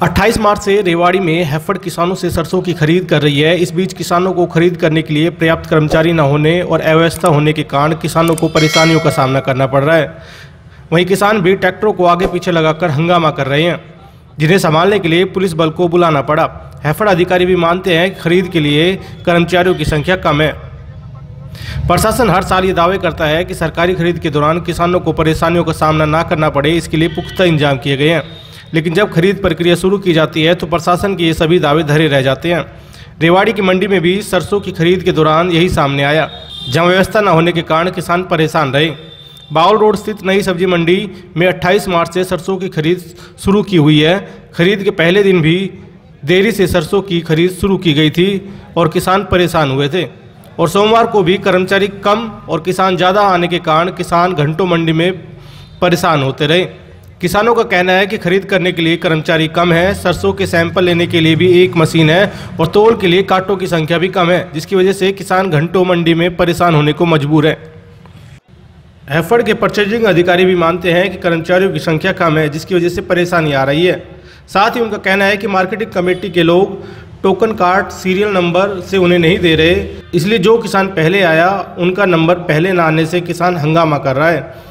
28 मार्च से रेवाड़ी में हैफेड किसानों से सरसों की खरीद कर रही है। इस बीच किसानों को खरीद करने के लिए पर्याप्त कर्मचारी न होने और अव्यवस्था होने के कारण किसानों को परेशानियों का सामना करना पड़ रहा है। वहीं किसान भी ट्रैक्टरों को आगे पीछे लगाकर हंगामा कर रहे हैं, जिन्हें संभालने के लिए पुलिस बल को बुलाना पड़ा। हैफेड अधिकारी भी मानते हैं कि खरीद के लिए कर्मचारियों की संख्या कम है। प्रशासन हर साल ये दावे करता है कि सरकारी खरीद के दौरान किसानों को परेशानियों का सामना न करना पड़े, इसके लिए पुख्ता इंतजाम किए गए हैं। लेकिन जब खरीद प्रक्रिया शुरू की जाती है तो प्रशासन के ये सभी दावे धरे रह जाते हैं। रेवाड़ी की मंडी में भी सरसों की खरीद के दौरान यही सामने आया, जहां व्यवस्था न होने के कारण किसान परेशान रहे। बाउल रोड स्थित नई सब्जी मंडी में 28 मार्च से सरसों की खरीद शुरू की हुई है। खरीद के पहले दिन भी देरी से सरसों की खरीद शुरू की गई थी और किसान परेशान हुए थे। और सोमवार को भी कर्मचारी कम और किसान ज़्यादा आने के कारण किसान घंटों मंडी में परेशान होते रहे। किसानों का कहना है कि खरीद करने के लिए कर्मचारी कम है, सरसों के सैंपल लेने के लिए भी एक मशीन है और तोल के लिए कांटों की संख्या भी कम है, जिसकी वजह से किसान घंटों मंडी में परेशान होने को मजबूर है। हैफेड के परचेजिंग अधिकारी भी मानते हैं कि कर्मचारियों की संख्या कम है, जिसकी वजह से परेशानी आ रही है। साथ ही उनका कहना है कि मार्केटिंग कमेटी के लोग टोकन कार्ड सीरियल नंबर से उन्हें नहीं दे रहे, इसलिए जो किसान पहले आया उनका नंबर पहले न आने से किसान हंगामा कर रहा है।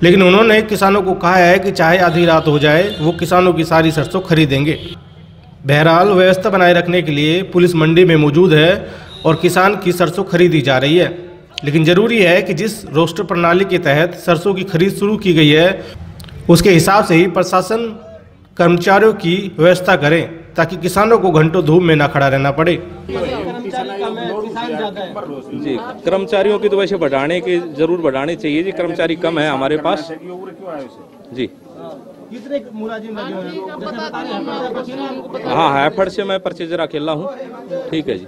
लेकिन उन्होंने किसानों को कहा है कि चाहे आधी रात हो जाए वो किसानों की सारी सरसों खरीदेंगे। बहरहाल व्यवस्था बनाए रखने के लिए पुलिस मंडी में मौजूद है और किसान की सरसों खरीदी जा रही है। लेकिन ज़रूरी है कि जिस रोस्टर प्रणाली के तहत सरसों की खरीद शुरू की गई है उसके हिसाब से ही प्रशासन कर्मचारियों की व्यवस्था करे, ताकि किसानों को घंटों धूप में ना खड़ा रहना पड़े। जी, कर्मचारियों की तो वैसे बढ़ाने की जरूर बढ़ानी चाहिए जी। कर्मचारी कम है हमारे पास जी। हाँ, हैफेड से मैं परचेजर अकेला हूँ। ठीक है जी।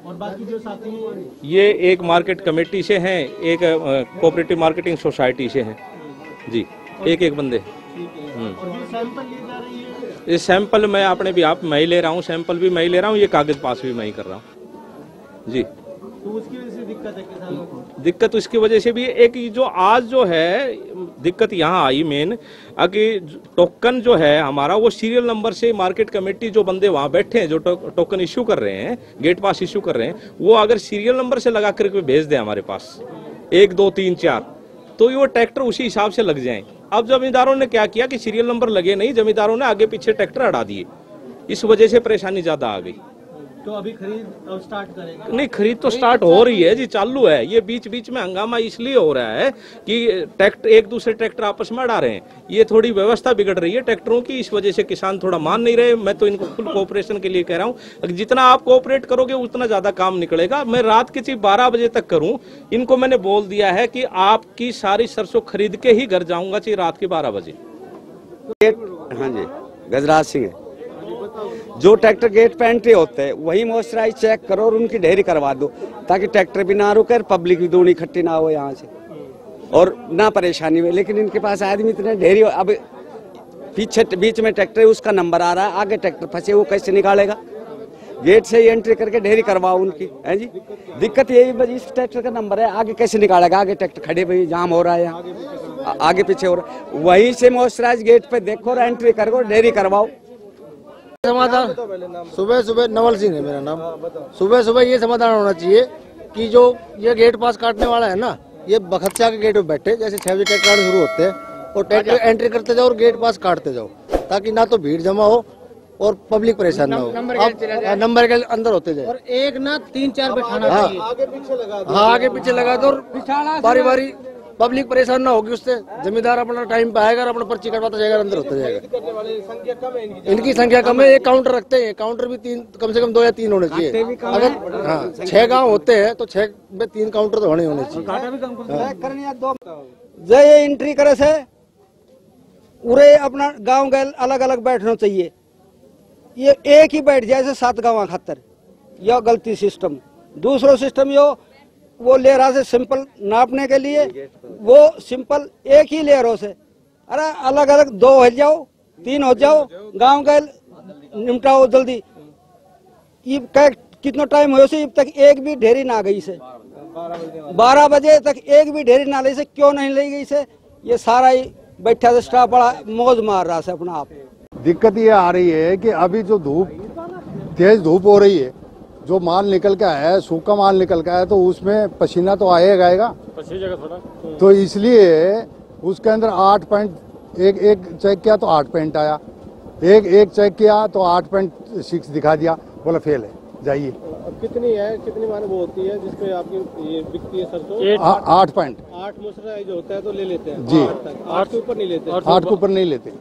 और बाकी जो साथी ये एक मार्केट कमेटी से हैं, एक कोऑपरेटिव मार्केटिंग सोसाइटी से हैं जी। एक बंदे। ये सैंपल मैं अपने भी आप मैं ही ले रहा हूँ, सैंपल भी मैं ही ले रहा हूँ, ये कागज पास भी मैं ही कर रहा हूँ जी। तो उसकी वजह से दिक्कत है किसानों को। दिक्कत उसकी वजह से भी एक जो आज जो है दिक्कत यहाँ आई मेन कि टोकन जो है हमारा वो सीरियल नंबर से मार्केट कमेटी जो बंदे वहाँ बैठे हैं जो टोकन इश्यू कर रहे हैं, गेट पास इश्यू कर रहे हैं, वो अगर सीरियल नंबर से लगा करके भेज दे हमारे पास 1 2 3 4 तो वो ट्रैक्टर उसी हिसाब से लग जाए। अब जमींदारों ने क्या किया कि सीरियल नंबर लगे नहीं, जमींदारों ने आगे पीछे ट्रैक्टर हटा दिए, इस वजह से परेशानी ज्यादा आ गई। तो अभी खरीद स्टार्ट करेंगे? नहीं, खरीद तो स्टार्ट हो रही है जी, चालू है। ये बीच बीच में हंगामा इसलिए हो रहा है कि ट्रैक्टर एक दूसरे ट्रैक्टर आपस में अड़ा रहे हैं, ये थोड़ी व्यवस्था बिगड़ रही है ट्रैक्टरों की, इस वजह से किसान थोड़ा मान नहीं रहे। मैं तो इनको फुल कोऑपरेशन के लिए कह रहा हूँ, जितना आप कोऑपरेट करोगे उतना ज्यादा काम निकलेगा। मैं रात की चीज 12 बजे तक करूँ, इनको मैंने बोल दिया है कि आपकी सारी सरसों खरीद के ही घर जाऊंगा, चाहिए रात के 12 बजे। हाँ जी, गजराज सिंह है। जो ट्रैक्टर गेट पे एंट्री होते हैं वही मॉइस्चराइज चेक करो और उनकी ढेरी करवा दो, ताकि ट्रैक्टर भी ना रुके और पब्लिक भी दूनी इकट्ठी ना हो यहाँ से और ना परेशानी हो। लेकिन इनके पास आदमी इतने ढेरी, अब पीछे बीच में ट्रैक्टर उसका नंबर आ रहा है, आगे ट्रैक्टर फंसे, वो कैसे निकालेगा? गेट से ही एंट्री करके ढेरी करवाओ उनकी, है जी। दिक्कत यही, इस ट्रैक्टर का नंबर है, आगे कैसे निकालेगा? आगे ट्रैक्टर खड़े भाई, जाम हो रहा है यहाँ, आगे पीछे हो रहा है। वहीं से मॉइस्चराइज गेट पे देखो और एंट्री करो, ढेरी करवाओ। समाधान सुबह सुबह नवल सिंह है मेरा नाम। सुबह सुबह ये समाधान होना चाहिए कि जो ये गेट पास काटने वाला है ना, ये बखतिया के गेट पे बैठे, जैसे 6 बजे ट्रैक्टर आने शुरू होते हैं और ट्रैक्टर एंट्री करते जाओ और गेट पास काटते जाओ, ताकि ना तो भीड़ जमा हो और पब्लिक परेशान ना हो। नंबर के अंदर होते जाए और एक ना 3-4 बैठाना चाहिए, आगे पीछे लगा दो और बारी बारी पब्लिक परेशान ना होगी उससे। जमींदार अपना टाइम पे आएगा और अपना पर्ची कटवाता जाएगा, अंदर होता जाएगा। इनकी संख्या कम है, एक काउंटर रखते हैं, काउंटर भी 3 कम से कम 2 या 3 होने चाहिए। अगर हाँ 6 गांव होते हैं तो 6 में 3 काउंटर तो होने चाहिए। जय एंट्री करे से उरे अपना गाँव गैल अलग अलग बैठना चाहिए, ये एक ही बैठ जाए 7 गाँव खातर, यह गलती सिस्टम। दूसरा सिस्टम यो वो ले रहा से सिंपल नापने के लिए, वो सिंपल एक ही ले रहा से, अरे अलग अलग 2 हो जाओ 3 हो जाओ, गांव का निपटाओ जल्दी। ये कितना टाइम हो से अब तक एक भी ढेरी ना गई से, 12 बजे तक एक भी ढेरी ना ली से, क्यों नहीं ली गई से? ये सारा ही बैठा से स्टाफ बड़ा मौज मार रहा से अपना आप। दिक्कत ये आ रही है कि अभी जो तेज धूप हो रही है, जो माल निकल के आया है, सूखा माल निकल के आया है, तो उसमें पसीना तो आएगा थोड़ा, तो इसलिए उसके अंदर 8.1 एक चेक किया तो 8 आया, एक चेक किया तो 8.6 दिखा दिया, बोला फेल है, जाइए। कितनी माने वो होती है जिसपे आपकी ये बिकती है सरसों? 8 मॉइस्चराइज होता है तो ले लेते हैं जी, 8 के ऊपर नहीं लेते। 8 के ऊपर नहीं लेते।